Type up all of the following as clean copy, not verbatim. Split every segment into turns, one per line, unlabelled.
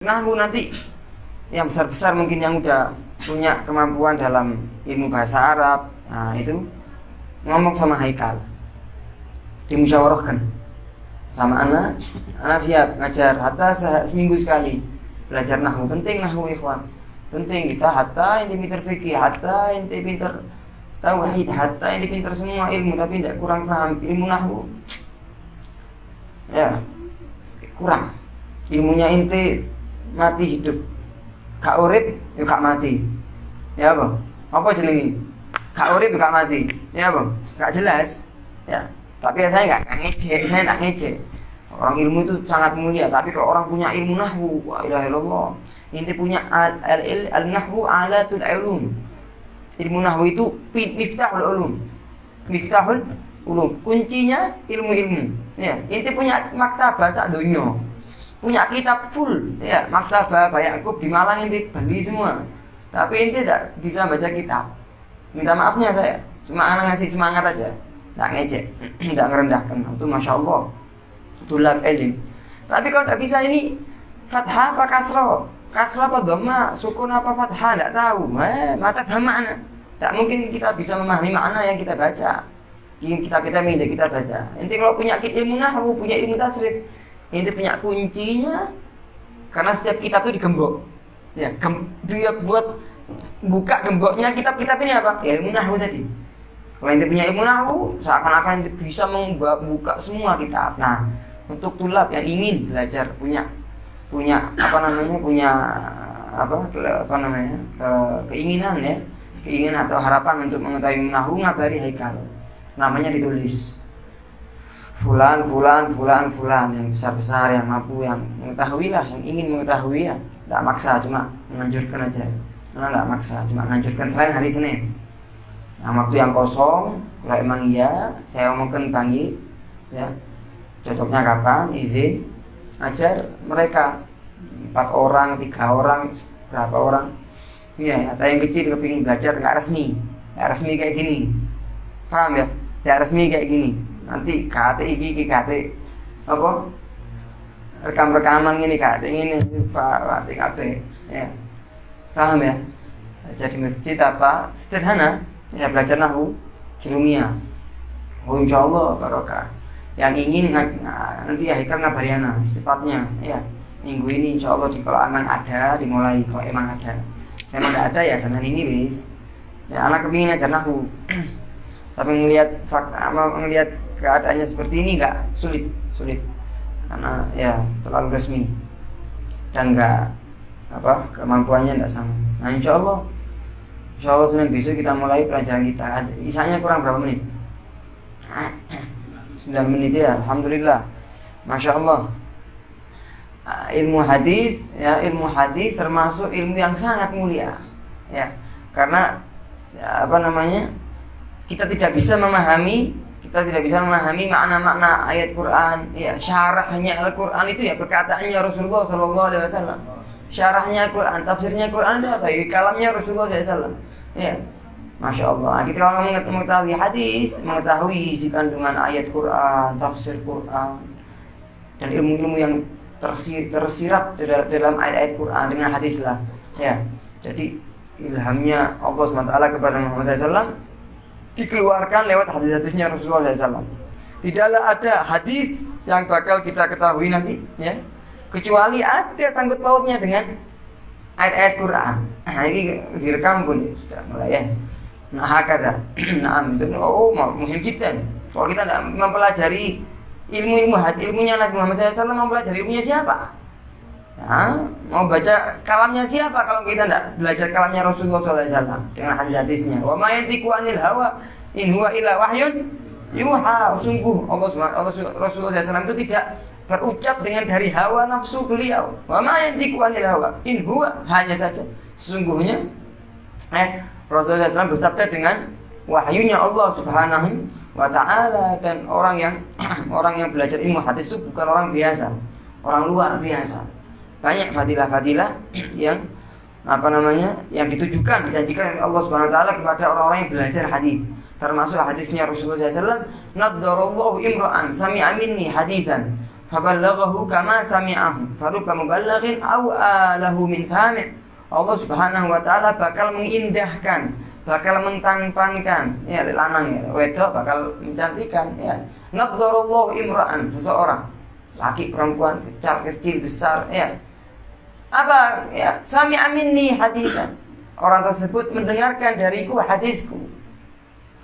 nahwu nanti yang besar-besar mungkin yang udah punya kemampuan dalam ilmu bahasa Arab, nah itu ngomong sama Haikal, dimusyawarahkan sama anak siap ngajar hatta seminggu sekali belajar nahwu. Penting nahwu ikhwan, penting kita hatta inti pinter fikih, hatta inti pinter tauhid, hatta inti pinter semua ilmu tapi tidak kurang paham ilmu nahwu ya kurang, ilmunya inti mati hidup, gak urip yo gak mati. Ya apa? Apa jenenge? Gak urip gak mati. Ya apa? Gak jelas. Ya. Tapi saya enggak ngejek, saya enggak ngejek. Orang ilmu itu sangat mulia, tapi kalau orang punya ilmu nahwu, wa ilaha illallah. Inti punya al-nahwu alatul ulum. Ilmu nahwu itu miftahul ulum. Miftahul ulum. Kuncinya ilmu-ilmu. Ya, inti punya maktabah sak donya. Punya kitab full, ya, maktabah Yakub di Malang inti beli semua. Tapi inti tidak bisa baca kitab. Minta maafnya saya, cuma anak ngasih semangat aja, tidak ngejek, tidak ngerendahkan. Itu masya Allah, tulab elim. Tapi kalau tidak bisa ini fathah apa kasroh, kasroh apa dhamma, sukun apa fathah, tidak tahu. Mata mana? Tidak mungkin kita bisa memahami makna yang kita baca. Yang kita menjadi kita baca. Inti kalau punya ilmu nahwu, punya ilmu tasrif, ini punya kuncinya, karena setiap kitab itu digembok. Ya, dia buat buka gemboknya kitab-kitab ini apa? Ya, ilmu nahwu tadi. Kalau ente punya ilmu nahwu, seakan-akan ente bisa membuka semua kitab. Nah, untuk tulab yang ingin belajar punya keinginan ya, keinginan atau harapan untuk mengetahui ilmu nahwu, ngabari Haikal. Namanya ditulis. Fulan yang besar-besar, yang mampu, yang mengetahui lah, yang ingin mengetahui ya. Tidak maksa, cuma menganjurkan aja. Karena tidak maksa, cuma menganjurkan selain hari Senin. Nah, waktu yang kosong, kalau emang iya, saya omongkan pagi, ya. Cocoknya kapan, izin, ajar mereka 4 orang, 3 orang, berapa orang. Iya, atau yang kecil kepingin belajar nggak resmi kayak gini. Paham ya? Nggak resmi kayak gini. Nanti KT apa rekam-rekaman ini KT ini Pak KT ya, paham ya? Jadi masjid apa sederhana ya, belajar nahwu jurumiyah. Oh insyaallah barokah. Yang ingin nanti ya Haikal ngabari ana sifatnya ya, minggu ini insyaallah kalau emang ada dimulai, kalau emang ada. Memang nggak ada ya Senin ini wis ya, anak kepingin ajar nahwu. Tapi melihat keadaannya seperti ini nggak sulit karena ya terlalu resmi dan nggak kemampuannya nggak sama. Nah insya Allah Senin besok kita mulai pelajaran kita. Isanya kurang berapa menit? 9 menit ya, alhamdulillah, masya Allah. Ilmu hadis termasuk ilmu yang sangat mulia ya, karena kita tidak bisa memahami makna-makna ayat Quran ya, syarahnya Al-Quran itu ya perkataannya Rasulullah SAW. Syarahnya Quran, tafsirnya Quran itu apa? Ya, kalamnya Rasulullah SAW ya, masya Allah. Kita kalau mengetahui hadis, mengetahui isi kandungan ayat Quran, tafsir Quran, dan ilmu-ilmu yang tersirat dalam ayat-ayat Quran dengan hadis lah ya. Jadi ilhamnya Allah SWT kepada Muhammad SAW dikeluarkan lewat hadis-hadisnya Rasulullah SAW. Tidaklah ada hadis yang bakal kita ketahui nanti ya, kecuali ada sangkut pautnya dengan ayat-ayat Quran. Nah, ini direkam pun ya, sudah mulai ya. Nah, hakada. Nah, muhim kita. Kalau kita tidak mempelajari ilmunya Nabi Muhammad SAW, mempelajari ilmunya siapa? Nah, mau baca kalamnya siapa kalau kita tidak belajar kalamnya Rasulullah SAW dengan hadis-hadisnya? Wa ma yantiqu 'anil hawa in huwa illa wahyun yuha. Sungguh Rasulullah SAW itu tidak berucap dengan dari hawa nafsu beliau. Wa ma yantiqu 'anil hawa in huwa, hanya saja sesungguhnya Rasulullah SAW bersabda dengan wahyunya Allah Subhanahu wa Ta'ala. Dan orang yang belajar ilmu hadis itu bukan orang biasa, orang luar biasa. Banyak fadilah-fadilah yang yang ditujukan, dijanjikan oleh Allah Subhanahu wa Ta'ala kepada orang-orang yang belajar hadis. Termasuk hadisnya Rasulullah SAW, naddarallahu imra'an sami'a minni haditsan faballaghahu kama sami'ahu farubba muballighin aw alahu min sami'. Allah Subhanahu wa taala bakal mengindahkan, bakal mentampankan, ya lanang ya, wedok bakal mencantikkan ya. Naddarallahu imra'an, seseorang, laki perempuan, kecil besar ya. Apa ya? Sami'a minni haditsan. Orang tersebut mendengarkan dariku hadisku.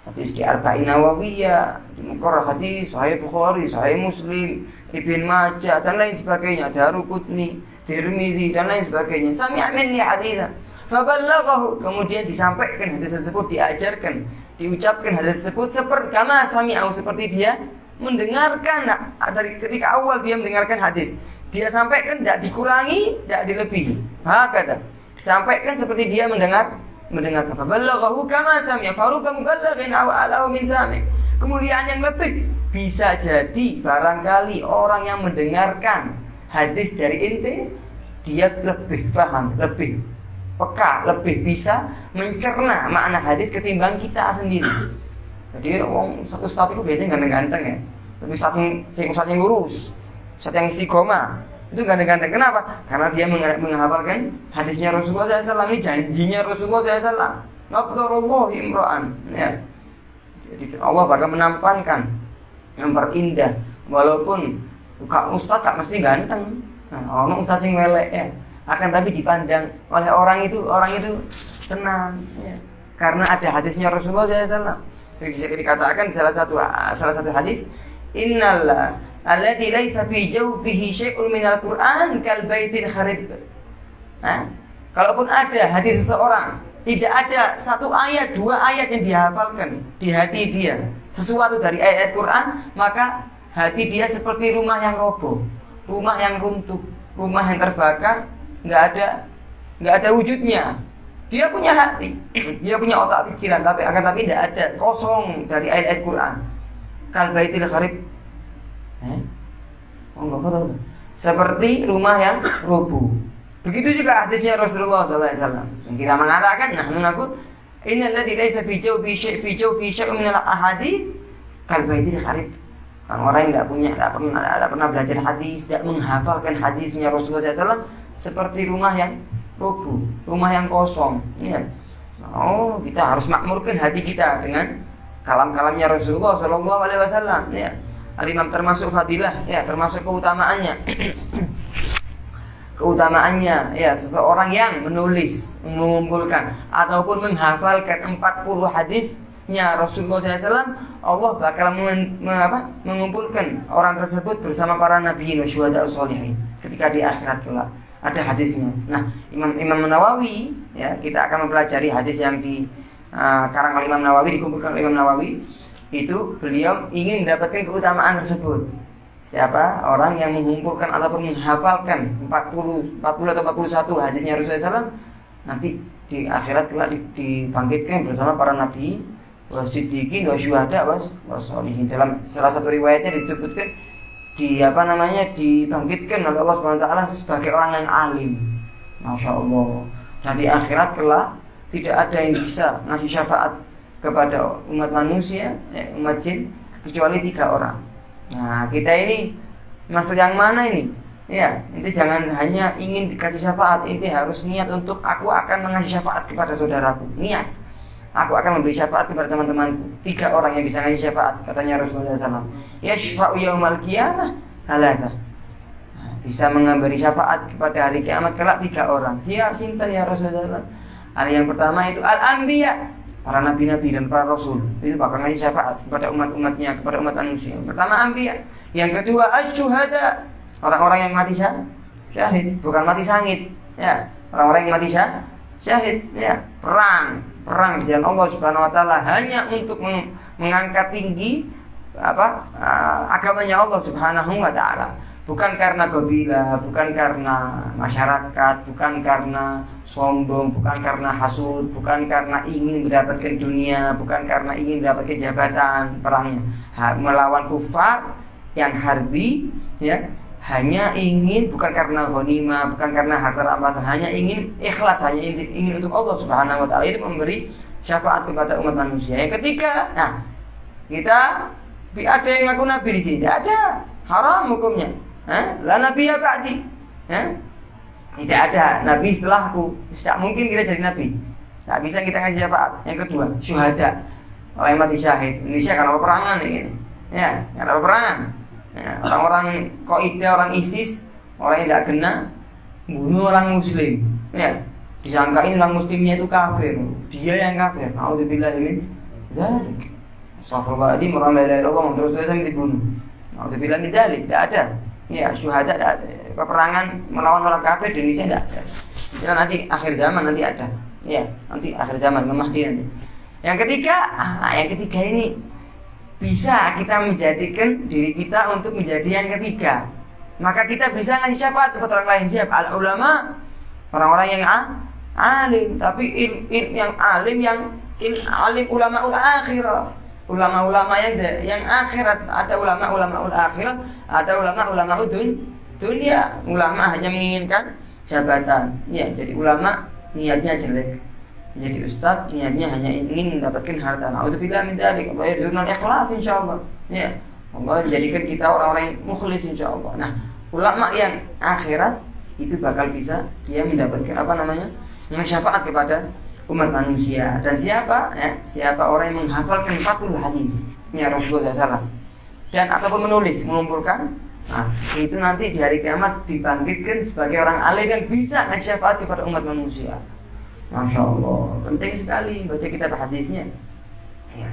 Hadis di Arba'in Nawawiyah, di Muqarrar hadis, Sahih Bukhari, Sahih Muslim, Ibn Majah dan lain sebagainya, Daruqutni, Tirmidzi dan lain sebagainya. Sami'a minni haditsan. Faballaghahu, kemudian disampaikan hadis tersebut, diajarkan, diucapkan hadis tersebut seperti kama sami'ahu, seperti dia mendengarkan. Dari ketika awal dia mendengarkan hadis, dia sampaikan, tidak dikurangi, tidak dilebihi. Hakata, disampaikan seperti dia mendengarkan. Faballaghahu kama sami'a farubba muballighin aw alahu min sami'. Kemuliaan yang lebih, bisa jadi barangkali orang yang mendengarkan hadis dari inti, dia lebih paham, lebih peka, lebih bisa mencerna makna hadis ketimbang kita sendiri. Jadi orang satu ustaz itu biasanya ganteng-ganteng ya, tapi sing lurus, ustaz yang istiqomah itu ganteng-ganteng. Kenapa? Karena dia menghafalkan hadisnya Rasulullah SAW. Ini janjinya Rasulullah SAW. Naddarallahu imra'an ya. Jadi Allah bakal menampankan, memperindah, walaupun ustaz tak mesti ganteng. Nah, orang ustaz sing welek ya, akan tapi dipandang oleh orang itu tenang ya. Karena ada hadisnya Rasulullah SAW. Bisa dikatakan salah satu hadis, innallah alladzi laisa fi jawfihi syai'un minal Qur'an kal baitil kharib. Kalaupun ada hadis seseorang, tidak ada satu ayat, dua ayat yang dihafalkan di hati dia, sesuatu dari ayat Quran, maka hati dia seperti rumah yang roboh, rumah yang runtuh, rumah yang terbakar, nggak ada wujudnya. Dia punya hati, dia punya otak pikiran, tapi tidak ada, kosong dari ayat-ayat Quran. Kal baitil kharib. Seperti rumah yang rubuh. Begitu juga hadisnya Rasulullah SAW. Yang kita mengatakan, nahnu naqul innal ladzi laisa fi jawfi syai'un min al-ahadits kal baitil kharib. Orang-orang yang tidak pernah belajar hadis, tidak menghafalkan hadisnya Rasulullah SAW, seperti rumah yang rubuh, rumah yang kosong. Ya. Oh, kita harus makmurkan hati kita dengan kalam-kalamnya Rasulullah SAW. Ya. Al-Imam termasuk fadilah, ya, termasuk keutamaannya. Keutamaannya, ya, seseorang yang menulis, mengumpulkan ataupun menghafalkan 40 hadisnya Rasulullah SAW, Allah bakal mengumpulkan orang tersebut bersama para nabiyin wa syuhada sholihin ketika di akhirat kelak. Ada hadisnya. Nah, Imam Nawawi, ya, kita akan mempelajari hadis yang karang oleh Imam Nawawi, dikumpulkan oleh Imam Nawawi. Itu beliau ingin mendapatkan keutamaan tersebut. Siapa orang yang mengumpulkan ataupun menghafalkan 40 atau 41 hadisnya Rasulullah SAW, nanti di akhirat kelak dibangkitkan bersama para nabi, wasiddiqin, wasyuhada, wassolihin. Dalam salah satu riwayatnya disebutkan dibangkitkan oleh Allah SWT sebagai orang yang alim. Masya Allah. Dan di akhirat kelak tidak ada yang bisa ngasih syafaat kepada umat manusia, umat jin, kecuali 3 orang. Nah, kita ini masuk yang mana ini? Ya, inti jangan hanya ingin dikasih syafaat, inti harus niat untuk aku akan mengasih syafaat kepada saudaraku. Niat, aku akan memberi syafaat kepada teman-temanku. 3 orang yang bisa ngasih syafaat, katanya Rasulullah SAW. Yashfa'u yaumal qiyamah thalatha. Bisa memberi syafaat kepada hari kiamat kelak 3 orang. Siapa sinten ya Rasulullah? Yang pertama itu al-anbiya, para nabi-nabi dan para rasul, itu bakal ngasih syafaat kepada umat-umatnya, kepada umat manusia. Pertama anbiya. Yang kedua asyuhada, orang-orang yang mati syahid, bukan mati sangit, ya. Orang-orang yang mati syahid, ya. Perang di jalan Allah Subhanahu wa taala hanya untuk mengangkat tinggi agamanya Allah Subhanahu wa taala. Bukan karena gobila, bukan karena masyarakat, bukan karena sombong, bukan karena hasud, bukan karena ingin mendapatkan dunia, bukan karena ingin mendapatkan jabatan perangnya. Melawan kufar yang harbi, ya, hanya ingin, bukan karena ghanimah, bukan karena harta rampasan, hanya ingin ikhlas, hanya ingin untuk Allah Subhanahu wa taala. Itu memberi syafaat kepada umat manusia. Yang ketiga, nah, kita ada yang ngaku nabi di sini, tidak ada, haram hukumnya. La nabiyya ba'di. Tidak ada nabi setelahku. Tidak mungkin kita jadi nabi. Tidak bisa kita ngasih syafaat. Yang kedua, syuhada. Orang yang mati syahid. Indonesia karena peperangan ini. Ya, karena peperangan. Ya, orang-orang Qaeda, orang ISIS, orang yang tidak kena bunuh orang muslim. Ya, disangkain orang muslimnya itu kafir. Dia yang kafir. Nauzubillah min dzalik. Astagfirullahaladzim, orang la ilaha illallah terus sampai dibunuh. Nauzubillah min dzalik. Tidak ada. Ya, syuhada tidak ada. Peperangan melawan orang kafir di Indonesia tidak ada. Itu nanti akhir zaman nanti ada. Ya, nanti akhir zaman Mahdi nanti. Yang ketiga ini bisa kita menjadikan diri kita untuk menjadi yang ketiga. Maka kita bisa ngasih syafaat kepada orang lain. Siapa? Al ulama, orang-orang yang alim, tapi yang alim alim ulama akhirah. Ulama-ulama yang akhirat, ada ulama akhirat, ada ulama dunia. Ulama hanya menginginkan jabatan. Ya, jadi ulama niatnya jelek. Jadi ustaz niatnya hanya ingin mendapatkan harta. Nauzubillah min dzalik. Allah yarzuqna ikhlas insyaallah. Ya. Allah menjadikan kita orang-orang yang mukhlis insyaallah. Nah, ulama yang akhirat itu bakal bisa dia mendapatkan syafaat kepada umat manusia. Dan siapa? Ya, siapa orang yang menghafalkan 40 hadis ya Rasulullah SAW dan ataupun mengumpulkan. Nah, itu nanti di hari kiamat dibangkitkan sebagai orang alim yang bisa ngasih syafaat kepada umat manusia. Masya Allah, penting sekali baca kitab hadisnya. Ya,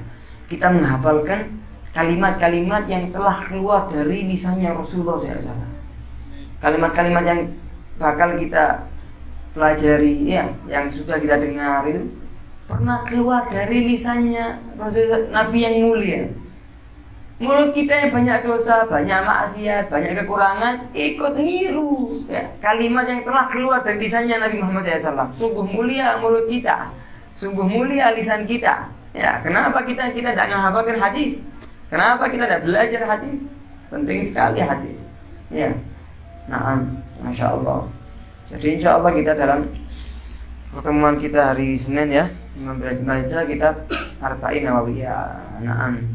kita menghafalkan kalimat-kalimat yang telah keluar dari lisannya Rasulullah SAW. Kalimat-kalimat yang bakal kita pelajari, ya, yang sudah kita dengar itu pernah keluar dari lisannya Rasul Nabi yang mulia. Mulut kita yang banyak dosa, banyak maksiat, banyak kekurangan, ikut niru ya, kalimat yang telah keluar dari lisannya Nabi Muhammad SAW. Sungguh mulia mulut kita, sungguh mulia lisan kita. Ya, kenapa kita tidak menghafalkan hadis? Kenapa kita tidak belajar hadis? Penting sekali hadis. Ya, naam, masya Allah. Jadi insya Allah kita dalam pertemuan kita hari Senin ya membaca kitab Arba'in Nawawiyah. Naam.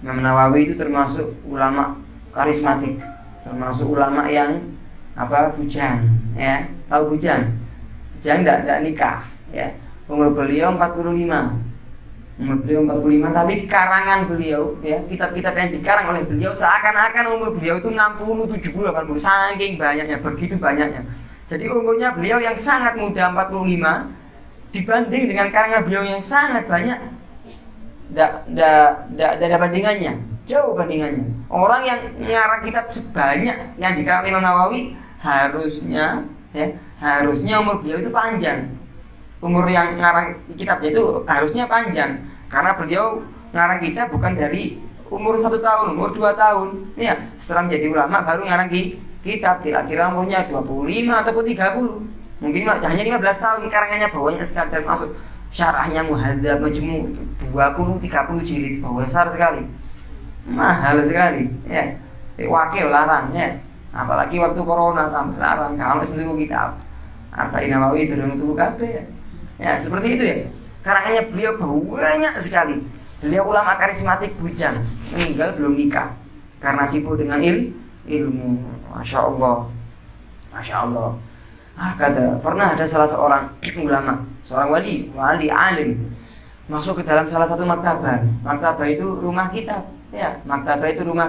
Imam Nawawi itu termasuk ulama karismatik, termasuk ulama yang bujang, ya. Tahu bujang? Bujang enggak nikah, ya. Umur beliau 45. Umur beliau 45, tapi karangan beliau, ya, kitab-kitab yang dikarang oleh beliau seakan-akan umur beliau itu 60, 70, 80, saking banyaknya, begitu banyaknya. Jadi umurnya beliau yang sangat muda 45 dibanding dengan karangan beliau yang sangat banyak, ada bandingannya, jauh bandingannya. Orang yang ngarang kitab sebanyak yang dikarang Imam Nawawi harusnya umur beliau itu panjang. Umur yang ngarang kitabnya itu harusnya panjang, karena beliau ngarang kitab bukan dari umur 1 tahun, umur 2 tahun. Ya, setelah menjadi ulama baru ngarang kitab, kira-kira umurnya 25 ataupun 30. Mungkin hanya 15 tahun karangannya, bawahnya sekadar masuk syarahnya Muhadzab Majmu' 20-30 jilid, besar sekali, mahal sekali, ya. Wakil larang, ya. Apalagi waktu corona tambah larang kalau sentuh kitab. Arba'in Nawawi durung tuku kabeh. Ya, seperti itu ya. Karangannya beliau banyak sekali. Beliau ulama karismatik bujang, meninggal belum nikah karena sibuk dengan ilmu. Masya Allah, masya Allah. Pernah ada salah seorang ulama, seorang wali alim, masuk ke dalam salah satu maktabah. Maktabah itu rumah kitab, ya. Maktabah itu rumah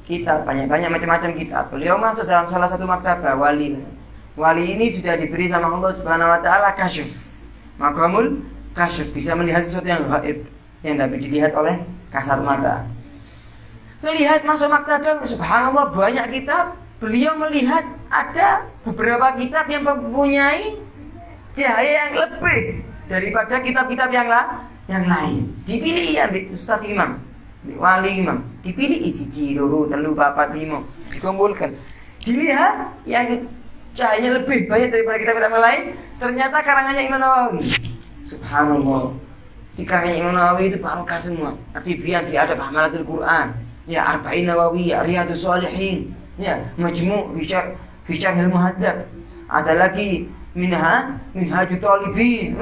kitab, banyak macam-macam kitab. Beliau masuk dalam salah satu maktabah. Wali ini sudah diberi sama Allah Subhanahu Wa Taala kasyuf, maqamul kasyuf, bisa melihat sesuatu yang gaib yang dapat dilihat oleh kasat mata. Melihat masuk maktabah, subhanallah banyak kitab. Beliau melihat ada beberapa kitab yang mempunyai cahaya yang lebih daripada kitab-kitab yang lain. Dipilih ya Ustaz Imam, wali imam, dipilih isi loro, telu, papat, lima, dikumpulkan. Dilihat yang cahayanya lebih banyak daripada kitab-kitab yang lain, ternyata karangannya Imam Nawawi. Subhanallah. Di karangannya Imam Nawawi itu barokah semua. At-Tibyan fi adab hamalatul Quran, ya Arba'in Nawawi, Riyadhus Shalihin, ya Majmu' fi syarhil Muhadzab. Ada lagi Minhajut Talibin,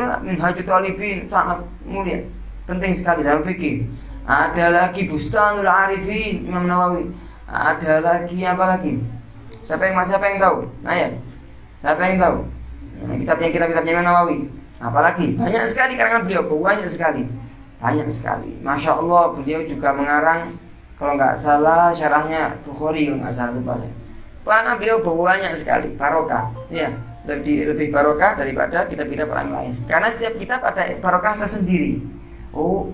sangat mulia, penting sekali dalam fikih. Ada lagi Bustanul Arifin Imam Nawawi. Ada lagi apa lagi? Siapa yang tahu? Ayo. Siapa yang tahu? Nah, kitabnya Imam Nawawi. Apalagi banyak sekali karangan beliau, banyak sekali. Masya Allah, beliau juga mengarang, kalau nggak salah syarahnya Bukhari, kalau nggak salah lupa saya. Karangan beliau banyak sekali, barokah. Ya, lebih barokah daripada kitab-kitab orang lain. Karena setiap kitab ada barokah tersendiri. Oh,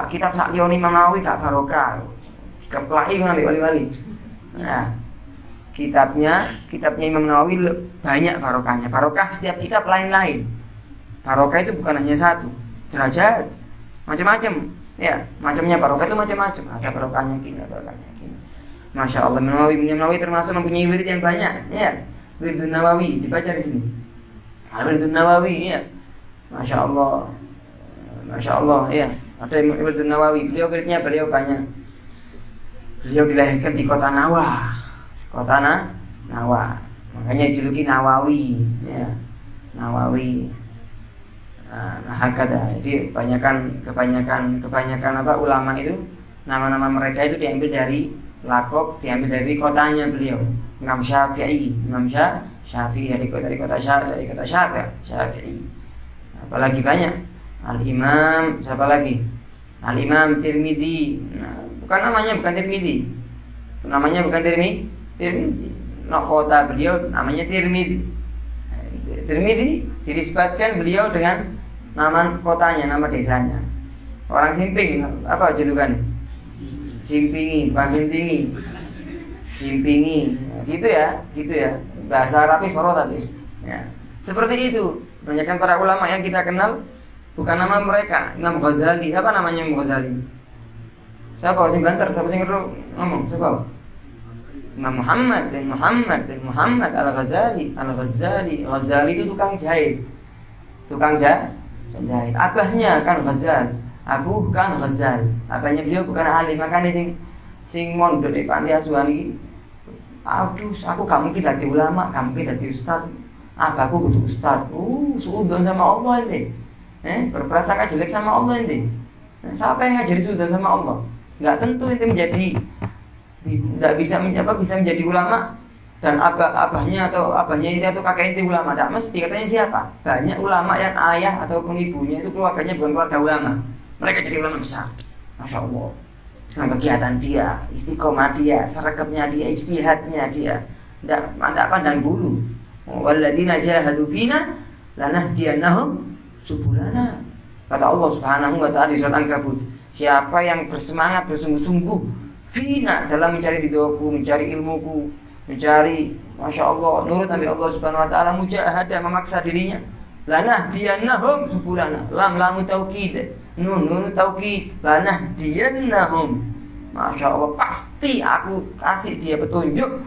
kitab Saklion Imam Nawawi gak barokah. Keplai kan ambil wali-wali. Nah, kitabnya Imam Nawawi banyak barokahnya. Barokah setiap kitab lain-lain. Barokah itu bukan hanya satu, derajat macam-macam. Ya, macamnya barokah itu macam-macam. Ada barokahnya gini, Masya Allah, Imam Nawawi termasuk mempunyai wirid yang banyak. Ya, Wiridun Nawawi dibaca di sini. Wiridun Nawawi, ya. Masya Allah, ya. Ada Wiridun Nawawi. Wiridnya beliau banyak. Beliau dilahirkan di kota Nawa. Makanya dijuluki Nawawi, ya. Nawawi. Nah, hakada. Jadi kebanyakan ulama itu nama-nama mereka itu diambil dari kotanya beliau. Imam Syafi'i dari kota Syafi'i. Apalagi banyak. Al-Imam siapa lagi? Al-Imam Tirmidzi. Bukan namanya Tirmidzi. Kota beliau namanya Tirmidzi. Tirmidzi dinisbatkan beliau dengan nama kotanya, nama desanya. Orang Simping, apa julukannya? Simpingi, bukan Sintingi. Simpingi, gitu ya. Bahasa Arabnya Soro tapi. Ya. Seperti itu. Kebanyakan para ulama yang kita kenal bukan nama mereka. Imam Ghazali, apa namanya Imam Ghazali? Siapa sing banter? Siapa sing ngomong? Siapa? Imam Muhammad bin Muhammad Al-Ghazali. Ghazali itu tukang jahit. Jahit. Abahnya kan Ghazal. Abu kan Ghazal. Abahnya beliau bukan alim, makanya sing mondok di panti asuhan iki. Aduh, aku gak mungkin dadi ulama, gak mungkin dadi ustaz. Abahku kudu ustaz. Suudzon sama Allah ente. Berprasangka jelek sama Allah ente. Siapa yang ngajari suudzon sama Allah? Enggak tentu ente bisa menjadi ulama dan abahnya ente atau kakek ente ulama. Tidak mesti, katanya siapa? Banyak ulama yang ayah ataupun ibunya itu keluarganya bukan keluarga ulama. Mereka jadi ulama besar. Masya Allah. Dengan kegiatan dia, istiqomah dia, seragapnya dia, ijtihadnya dia, tidak pandang bulu. Walladzina jahadu fina lanahdiyannahum subulana. Kata Allah Subhanahu wa ta'ala di surat Ankabut, siapa yang bersemangat bersungguh-sungguh fina dalam mencari ridhoku, mencari ilmuku, mencari Masya Allah, nurut Nabi Allah Subhanahu wa ta'ala, mujahadah, memaksa dirinya, lanahdiyannahum subulana. Lamu taukid, nun taukid, lanahdiyannahum. Masya Allah, pasti aku kasih dia petunjuk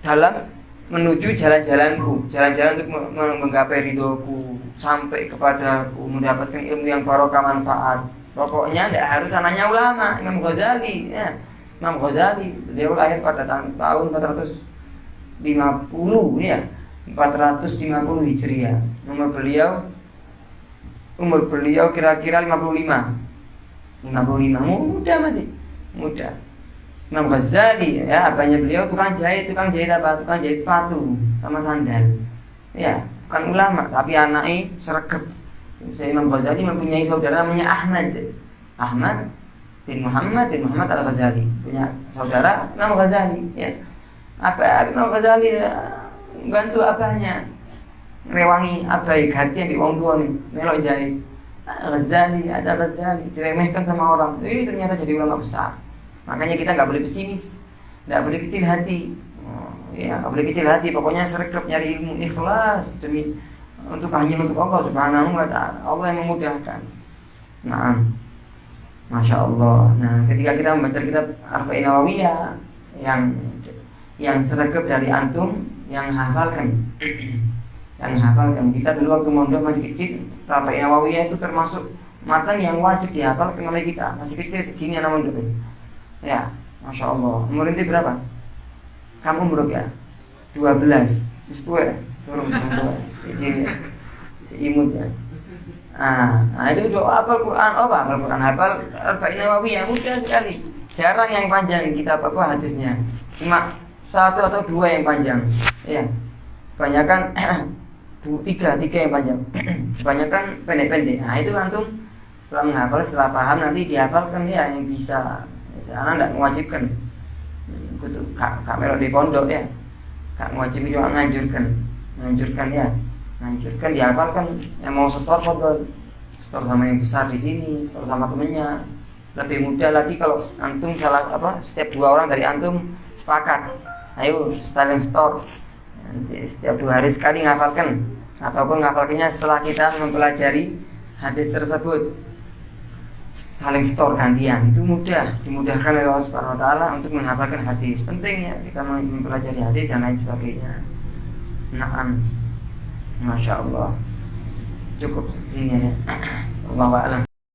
dalam menuju jalan-jalanku, jalan-jalan untuk menggapai ridhoku, sampai kepadaku, mendapatkan ilmu yang barokah manfaat. Pokoknya tidak harus anaknya ulama. Imam Ghazali, ya. Imam Ghazali, beliau lahir pada tahun 450, ya, 450 Hijriah. Umur beliau kira-kira 55, muda masih, muda. Imam Ghazali, ya, abahnya beliau tukang jahit apa? Tukang jahit sepatu sama sandal. Ya, bukan ulama, tapi anaknya sergap. Imam Ghazali mempunyai saudara namanya Ahmad bin Muhammad Al-Ghazali. Punya saudara Imam Ghazali, ya. Imam Ghazali bantu abahnya rewangi abai ganti ambil wong tua nih melok jahit. Ghazali diremehkan sama orang. Ternyata jadi ulama besar. Makanya kita nggak boleh pesimis, nggak boleh kecil hati. Nggak boleh kecil hati. Pokoknya sergap nyari ilmu, ikhlas hanya untuk Allah Subhanahu wa ta'ala. Allah yang memudahkan. Nah, Masya Allah. Nah, ketika kita membaca kitab Arba'in Nawawiyah yang sergap dari antum yang hafalkan. Kita dulu waktu mondok masih kecil, Arba'in Nawawiyah itu termasuk matan yang wajib dihafalkan oleh kita. Masih kecil segini anak mondok. Ya, Masya Allah. Umur inti berapa? Kamu umur ya? 12. Terus tua ya? Turun tua. Seimut ya. Nah, itu doa hafal Quran. Hafal Arba'in Nawawiyah mudah sekali. Jarang yang panjang kitab hadisnya. Cuma satu atau dua yang panjang, ya. Kebanyakan tiga yang panjang. Kebanyakan pendek-pendek. Nah itu antum setelah menghafal, setelah paham nanti dihafalkan ya yang bisa. Karena tidak mewajibkan. Itu kak melok di pondok ya. Kak mewajibkan cuma nganjurkan ya. Nganjurkan dihafalkan. Yang mau setor foto, setor sama yang besar di sini, setor sama temennya. Lebih mudah lagi kalau antum setiap 2 orang dari antum sepakat, ayo saling store. Nanti setiap 2 hari sekali ngafalkan, ataupun ngafalkannya setelah kita mempelajari hadis tersebut, saling store gantian. Itu mudah, dimudahkan oleh Allah Subhanahu Wa Taala untuk menghafalkan hadis. Penting ya kita mempelajari hadis dan lain sebagainya. Naam, masya Allah. Cukup sini ya. Allahu a'lam.